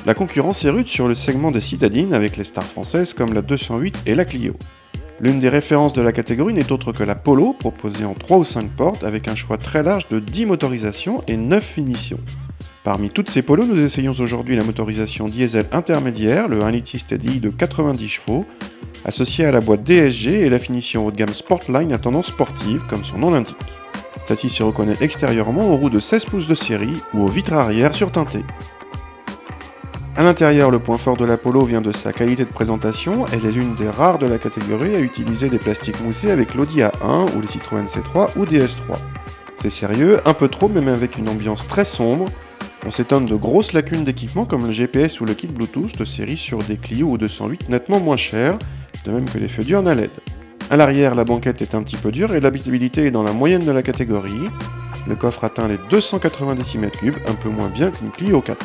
La concurrence est rude sur le segment des citadines avec les stars françaises comme la 208 et la Clio. L'une des références de la catégorie n'est autre que la Polo, proposée en 3 ou 5 portes avec un choix très large de 10 motorisations et 9 finitions. Parmi toutes ces Polos, nous essayons aujourd'hui la motorisation diesel intermédiaire, le 1 litre 6 TDI de 90 chevaux, associé à la boîte DSG et la finition haut de gamme Sportline à tendance sportive, comme son nom l'indique. Celle-ci se reconnaît extérieurement aux roues de 16 pouces de série ou aux vitres arrière surteintées. A l'intérieur, le point fort de la Polo vient de sa qualité de présentation. Elle est l'une des rares de la catégorie à utiliser des plastiques moussés avec l'Audi A1 ou les Citroën C3 ou DS3. C'est sérieux, un peu trop, même avec une ambiance très sombre. On s'étonne de grosses lacunes d'équipement comme le GPS ou le kit Bluetooth de série sur des Clio ou 208 nettement moins chers, de même que les feux diurnes à LED. A l'arrière, la banquette est un petit peu dure et l'habitabilité est dans la moyenne de la catégorie. Le coffre atteint les 290 m3, un peu moins bien qu'une Clio 4.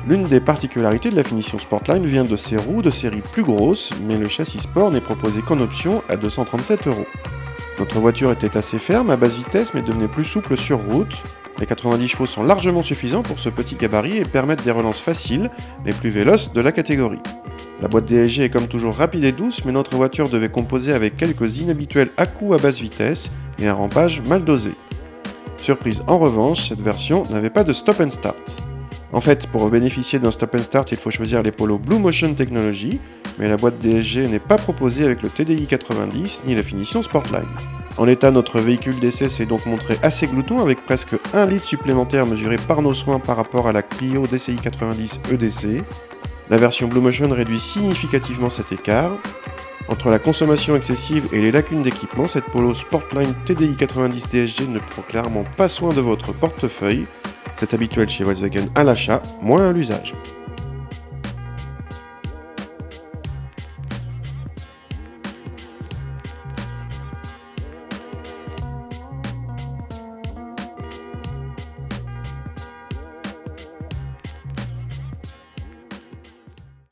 L'une des particularités de la finition Sportline vient de ses roues de série plus grosses, mais le châssis sport n'est proposé qu'en option à 237 €. Notre voiture était assez ferme à basse vitesse mais devenait plus souple sur route. Les 90 chevaux sont largement suffisants pour ce petit gabarit et permettent des relances faciles, les plus véloces de la catégorie. La boîte DSG est comme toujours rapide et douce, mais notre voiture devait composer avec quelques inhabituels à-coups à basse vitesse et un rampage mal dosé. Surprise en revanche, cette version n'avait pas de stop and start. En fait, pour bénéficier d'un stop and start, il faut choisir les Polo Blue Motion Technology, mais la boîte DSG n'est pas proposée avec le TDI 90 ni la finition Sportline. En l'état, notre véhicule d'essai s'est donc montré assez glouton avec presque 1 litre supplémentaire mesuré par nos soins par rapport à la Clio DCI 90 EDC. La version Blue Motion réduit significativement cet écart. Entre la consommation excessive et les lacunes d'équipement, cette Polo Sportline TDI 90 DSG ne prend clairement pas soin de votre portefeuille. C'est habituel chez Volkswagen à l'achat, moins à l'usage.